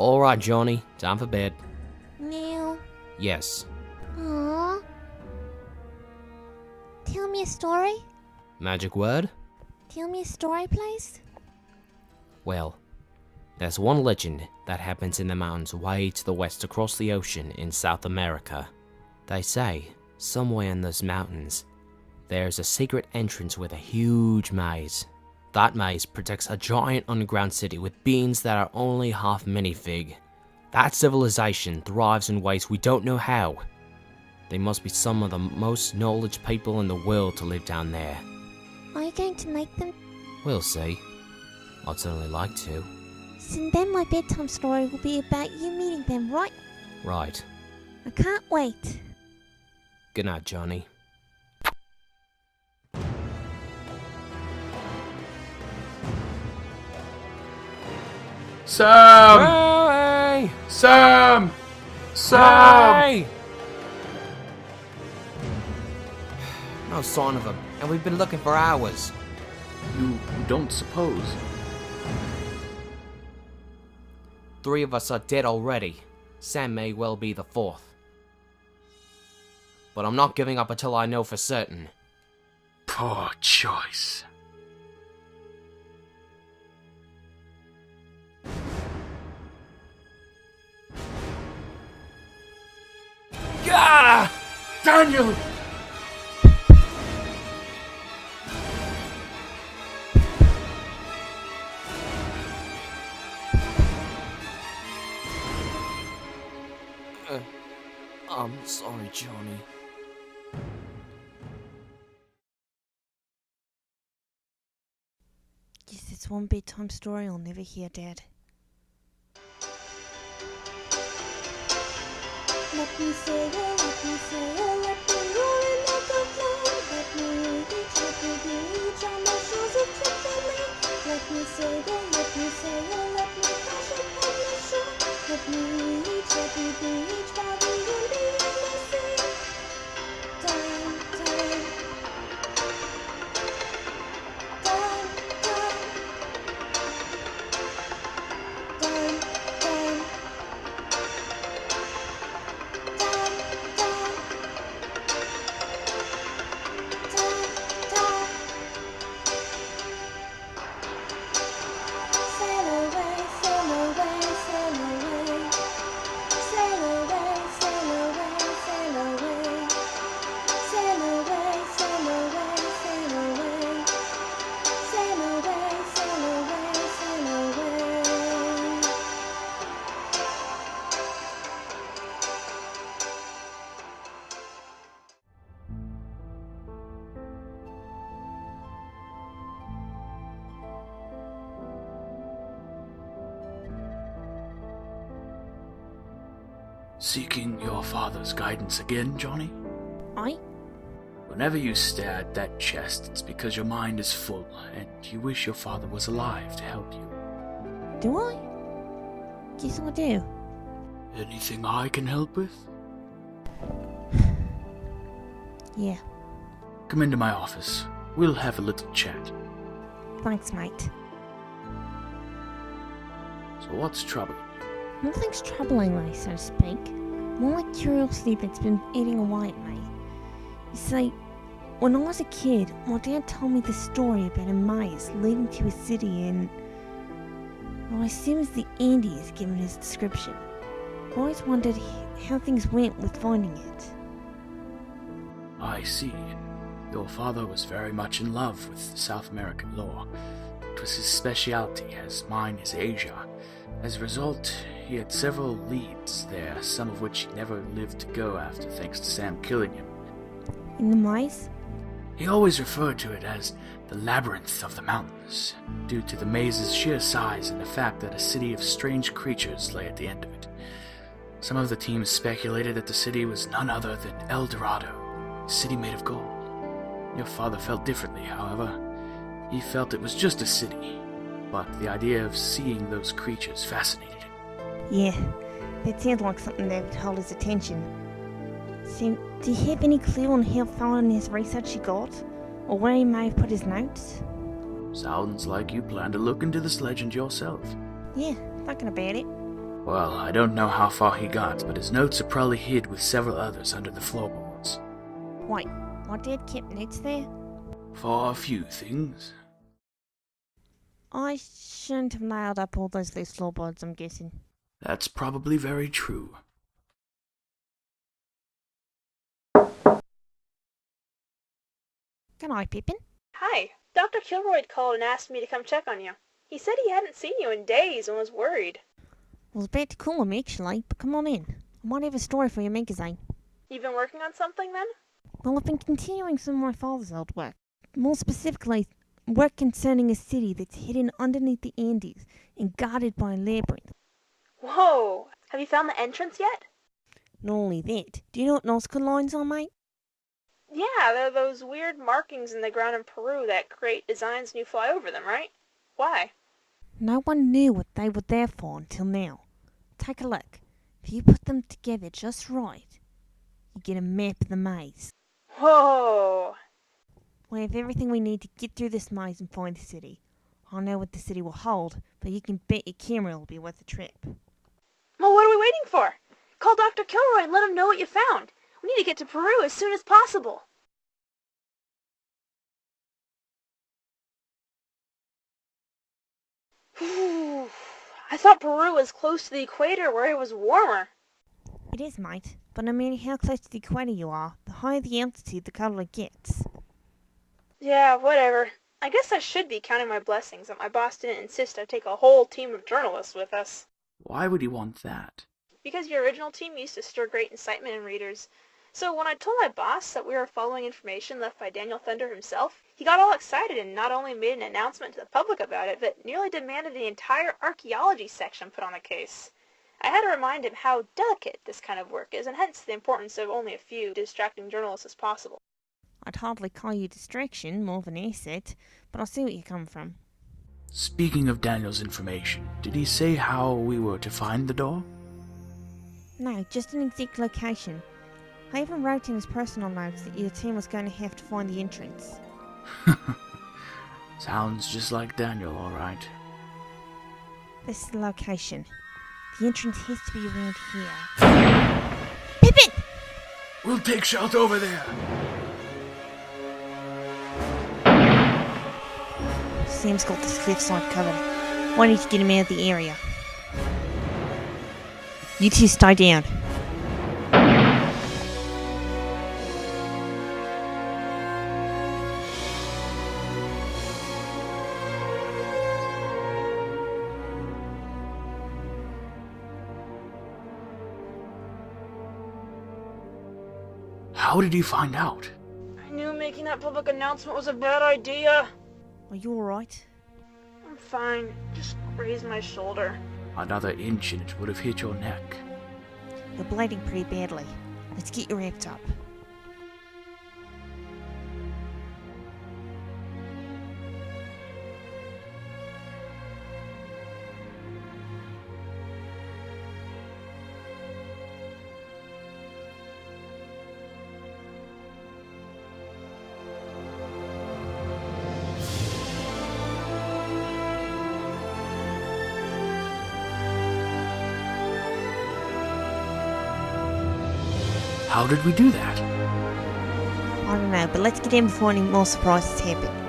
Alright, Johnny, time for bed. Now. Yes. Aww. Tell me a story. Magic word? Tell me a story, please. Well, there's one legend that happens in the mountains way to the west across the ocean in South America. They say, somewhere in those mountains, there's a secret entrance with a huge maze. That maze protects a giant underground city with beings that are only half minifig. That civilization thrives in ways we don't know how. They must be some of the most knowledge people in the world to live down there. Are you going to make them? We'll see. I'd certainly like to. So then my bedtime story will be about you meeting them, right? Right. I can't wait. Good night, Johnny. Sam! Hey! Sam! Sam! Hey! No sign of him, and we've been looking for hours. You don't suppose? 3 of us are dead already. Sam may well be the 4th. But I'm not giving up until I know for certain. Poor choice. Gah! Daniel! I'm sorry, Johnny. Yes, it's one bedtime story I'll never hear, Dad. Let me say it, let me say it, let me roll and make a flow. Let me beach on the shores of Tripoli. Let me say it, let me say it, let me crash upon the shore. Let me beach by the Indian Sea. Time, time, time, time, time, time. Seeking your father's guidance again, Johnny? I? Whenever you stare at that chest, it's because your mind is full, and you wish your father was alive to help you. Do I? Yes, I do. Anything I can help with? Yeah, Come into my office. We'll have a little chat. thanks, mate. So what's troubling you? Nothing's troubling me, so to speak. More like curiosity that's been eating away at me. You see, when I was a kid, my dad told me the story about a maze leading to a city and... well, I assume it's the Andes given his description. I always wondered how things went with finding it. I see. Your father was very much in love with South American lore. It was his specialty, as mine is Asia. As a result, he had several leads there, some of which he never lived to go after thanks to Sam killing him. In the maze? He always referred to it as the Labyrinth of the Mountains, due to the maze's sheer size and the fact that a city of strange creatures lay at the end of it. Some of the team speculated that the city was none other than El Dorado, a city made of gold. Your father felt differently, however. He felt it was just a city, but the idea of seeing those creatures fascinated him. Yeah, that sounds like something that would hold his attention. So, do you have any clue on how far in his research he got? Or where he may have put his notes? Sounds like you plan to look into this legend yourself. Yeah, thinking about it. Well, I don't know how far he got, but his notes are probably hid with several others under the floorboards. Wait, my dad kept notes there? For a few things. I shouldn't have nailed up all those loose floorboards, I'm guessing. That's probably very true. Good night, Pippin. Hi, Dr. Kilroy called and asked me to come check on you. He said he hadn't seen you in days and was worried. I was about to call him, actually, but come on in. I might have a story for your magazine. You've been working on something then? Well, I've been continuing some of my father's old work. More specifically, work concerning a city that's hidden underneath the Andes and guarded by a labyrinth. Whoa! Have you found the entrance yet? Not only that, do you know what nautical lines are, mate? Yeah, they're those weird markings in the ground in Peru that create designs when you fly over them, right? Why? No one knew what they were there for until now. Take a look. If you put them together just right, you get a map of the maze. Whoa! We have everything we need to get through this maze and find the city. I don't know what the city will hold, but you can bet your camera will be worth the trip. Well, what are we waiting for? Call Dr. Kilroy and let him know what you found. We need to get to Peru as soon as possible. Whew. I thought Peru was close to the equator where it was warmer. It is, mate, but no matter how close to the equator you are, the higher the altitude, the colder it gets. Yeah, whatever. I guess I should be counting my blessings that my boss didn't insist I take a whole team of journalists with us. Why would he want that? Because your original team used to stir great incitement in readers. So when I told my boss that we were following information left by Daniel Thunder himself, he got all excited and not only made an announcement to the public about it, but nearly demanded the entire archaeology section put on the case. I had to remind him how delicate this kind of work is, and hence the importance of only a few distracting journalists as possible. I'd hardly call you distraction, more of an asset, but I see where you come from. Speaking of Daniel's information, did he say how we were to find the door? No, just an exact location. I even wrote in his personal notes that your team was going to have to find the entrance. Sounds just like Daniel, alright. This is the location. The entrance has to be around here. Pippin! We'll take shelter over there! Sam's got this cliffside covered. Why need to get him out of the area? You two stay down. How did he find out? I knew making that public announcement was a bad idea. Are you alright? I'm fine. Just grazed my shoulder. Another inch and it would have hit your neck. You're bleeding pretty badly. Let's get you wrapped up. How did we do that? I don't know, but let's get in before any more surprises happen.